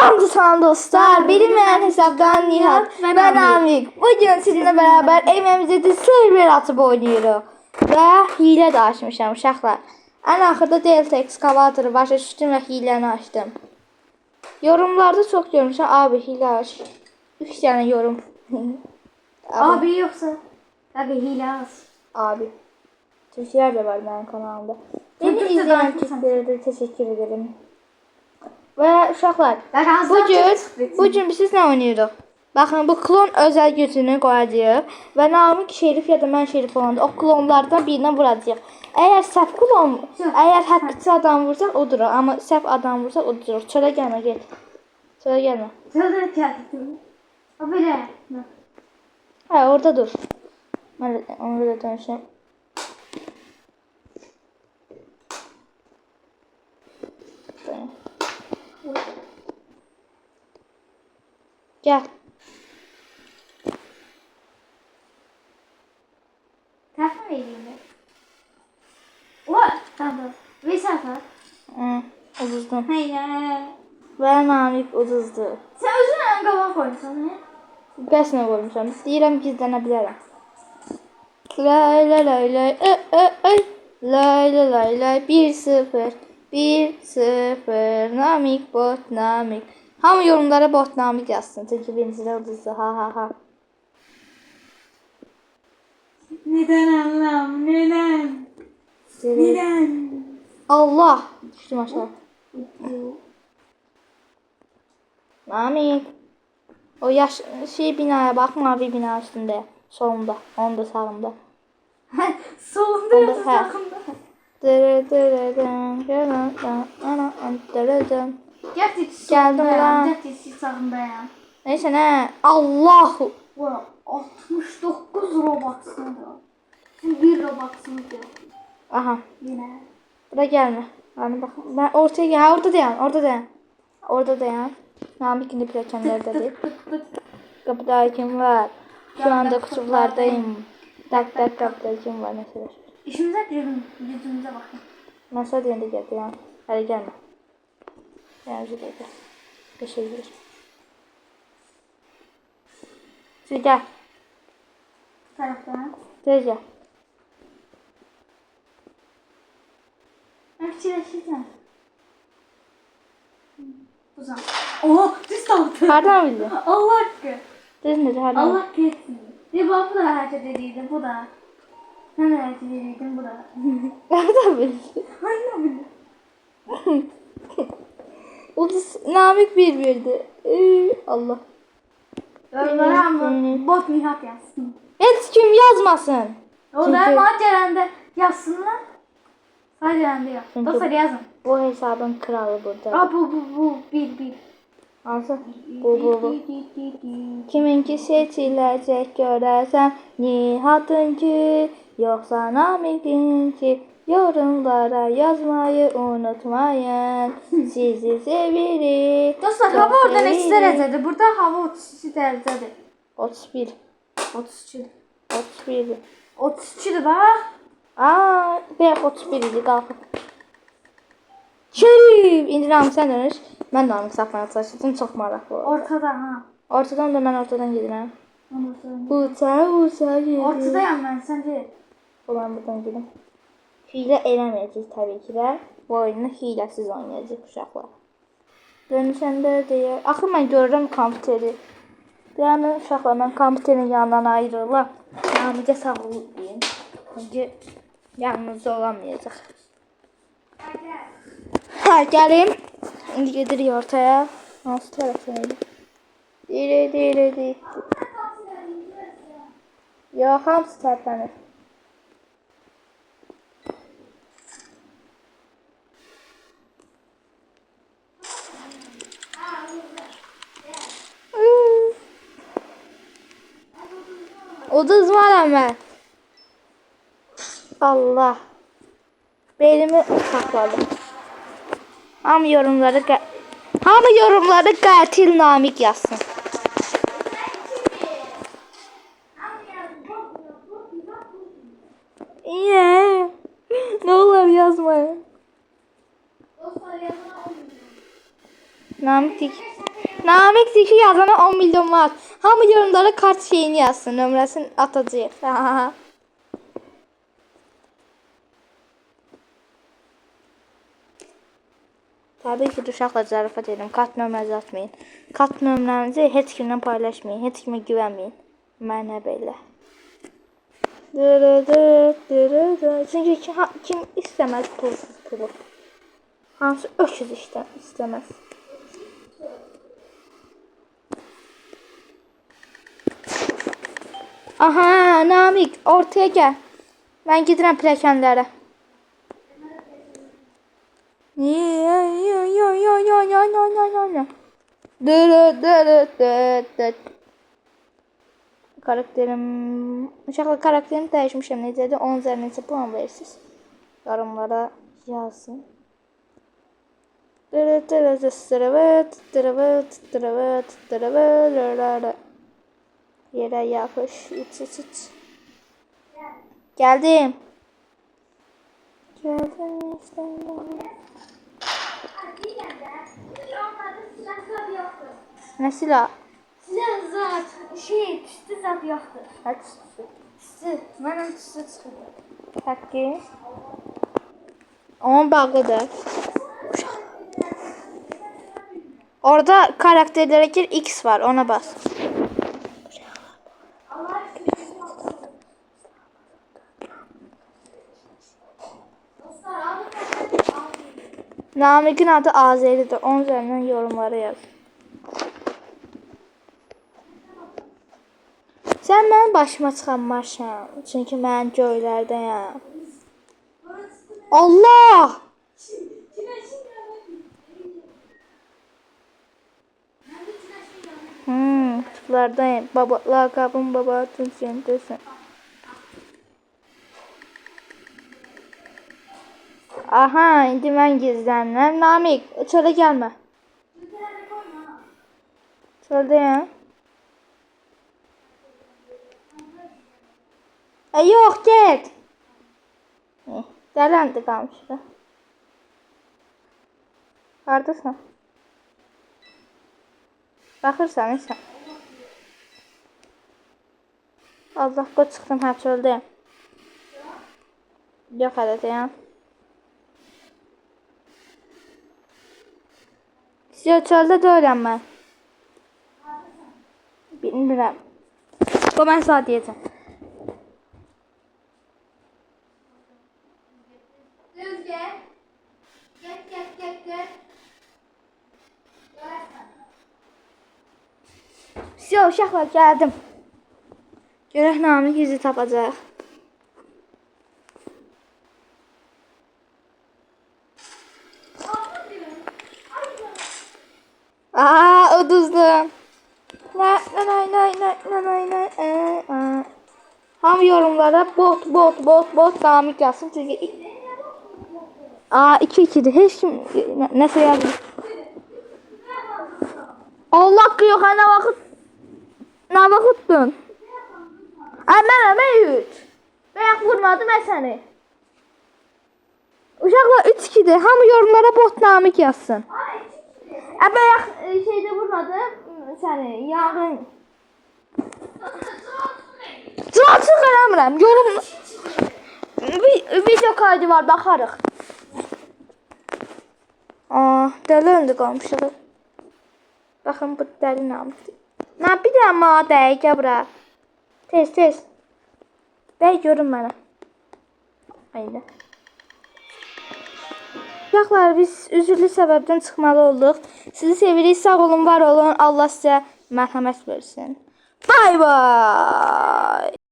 Hamza sana dostlar, bilinmeyen hesaptan Nihat ve Namik. Bugün sizinle beraber MMZ'de server atıp oynuyoruz. Ve hile de açmışam uşaqlar. En axırda Delta Excavator'ı başa düşdüm ve hiləni açtım. Yorumlarda çok görmüşəm, abi hile aç. 3 tane yorum. Abi yoksa abi hile az. Abi. Türkler de var benim kanalımda. Beni Türkçe izleyen danışırsan. Türklere de teşekkür ederim. Ve uşaqlar, Bugün bugün biz ne oynuyoruz? Bakın bu klon özel gücünü koyacağıq ve Namik Şerif ya da mən Şerif olanda o klonlardan birinə vuracağıq. Eğer səhv klon, eğer həqiqi adam vursaq odur, ama səhv adam vursaq odur. Çölə gəlmə, get. Çölə gəlmə. Çölde geldim. O böyle. Ha, orada dur. Mən onu da dönüşüm. Gel. Telefon vereyim mi? O tamam. Bir sefer. Uduzdum. Hayır. Ve Namik uduzdu. Sen özün ön kaba koysan ne? Qəsnə qoymuşam. Deyirəm gizlənə bilərəm. Lay lay lay lay ay. Lay lay lay lay 1-0. 1-0. Namik bot Namik. Hamı yorumlara bot Namik yazsın. Çünki birincidə uduzdu. Ha ha ha. Neden Allah'ım neden? Neden? Allah. Düşdüm aşağı. Namik. O yaş binaya bak, mavi bina üstünde. Solunda. Onun da sağında. Solunda Onda, yoksa he. sağında. Gerçi Geldim lan. Gerçi sağındayım. Neyse ne? Allahu. Valla 69 Robux'un da. Bir Robux'un da. Aha. Yine. Bura gelme. Yani bak. Ben ortaya gel. Ha, orada dayan. Orada dayan. Orada dayan. Namik indi plakanlarda değil. Kapıda kim var? Şu anda kusurlardayım. Tak tak kapıda kim var mesela? İşimize yüzümüze bakın. Nasıl diye de geldi ya. Hadi gelme. Yani şurada gel. Teşekkür. Şimdi gel. Taraftan. Tez gel. Ben çileşeceğim. Uzan. Oha düz kaldı. Hardan bildin? Allah hakkı. Tez nedir hardan? Allah kessin. Bir bak bu da hareket ediydi bu da. Ben de hareket ediydim bu da. Nereden bildin? Anne bile. Namik bir verdi. Allah. Yorumlara ama bot Nihat yazsın. Hiç kim yazmasın. O da Çünkü- macerende yazsınlar. Macerende yaz. Çünkü- Dostlar yazın. Bu hesabın kralı burada. Aa bu bir. Nasıl? Bu. Kiminki seçiləcək görəsən, Nihatınki, yoxsa Namik'inki, yorumlara yazmayı unutmayın. Sizi sevirik. Dostlar çok hava orada sevirik. eksi derecedir. Burada hava 32 derecedir. 31. 32. 31. 32'dir bak. Aa, bəyək 31 idi qalxıb. Şerif! İndi Namik sən dönüş. Mən Namik satmaya çalışdım. Çox maraqlı oldu. Ortada ha. Ortadan da mən ortadan gedirəm. Ortada. Uça gedir. Ortadayım ben sence. Ulan buradan gidelim. Hile eləməyəcək təbii ki də. Bu oyunu hiləsiz oynayacaq uşaqlar. Dönüşəndə deyə. Axı mən görürəm kompüteri. Yəni uşaqlar mən kompüterin yanından ayrılırlar. Namicə sağ olun deyin. Çünki yanınızda olamayacaq. Ha gəlim. İndi gedirik ortaya. Hansı tərəfdən idi? Deyir. Yox, hamısı tərəflənir. Uduzmaram mən. Allah. Belimi sakladım. Hamı yorumları qatil Namik yazsın. Yeah. Ne olur yazmayın. Namik Namik Zeki yazana 10 milyon var. Hamı yorumlara kart şeyini yazsın. Nömrəsini atacağıq. Təbii ki, uşaqla zarafat edim. Kart nömrənizi atmayın. Kart nömrənizi heç kimlə paylaşmayın. Heç kimə güvənməyin. Mənə belə. Çünki kim istəməz pulu? Hansı öküz istəməz? Aha, Namik, ortaya gəl. Mən gedirəm pilləkənlərə. Karakterim... Uşaqla karakterimi dəyişmişəm. Necədir? 10 üzərinə puan verirsiniz. Yorumlara yazın. Yerə yapış. İç. Geldim. Geldim işte. Ne silah? Silah zat, tüstü zat yoxdur. Hə, tüstü. Tüstü, mənim tüstü çıxıyor. Hakkı. Onun bağlıdır. Orada karakterlere gir, X var, ona bas. Namik'in adı Azeri'dir. 10 üzerinden yorumlara yaz. Sen mənim başıma çıxanmaşam. Çünki mən göylərdəyəm. Allah! Kutulardayım. Baba, lakabım baba, tünsün. Aha, indi mən gizlənirəm. Namik, çölə gəlmə. Çöldəyəm. Yox, get. Dələndi qalmışdı. Haradasan? Baxırsan, isə. Allah, qoç çıxdım, hə, çöldəyəm. Yox, hədədəyəm. Çöldə deyiləm mən. Bilmirəm. Bu mən sağ deyəcəm. Düz get. Get. Uşaqlar, gəldim. Görək Namik yüzü tapacaq. Aa, uduzdum. Ham yorumlara bot Namik yazsın. Çünki 2-2'dir. Heç kim nəsə yazmır. Allah haqqı yox, nə vaxtdın? Mənə 3. Bəyək vurmadım mən səni. Uşaqlar 3-2'dir. Hamı yorumlara bot Namik yazsın. Bəyək şeydə vurmadım səni. Yağın. Cıraçıq eləmirəm. Yorum. Video kaydı var, baxarıq. Dəli öndü qalmışıq. Baxın, bu dəli Namikdir. Bir də dəy, gəl bura. Tez. Dəy, görün mənə. Aynen. Uşaqlar, biz üzürlü səbəbdən çıxmalı olduq. Sizi sevirik, sağ olun, var olun. Allah sizə mərhəmət versin. Bye bye.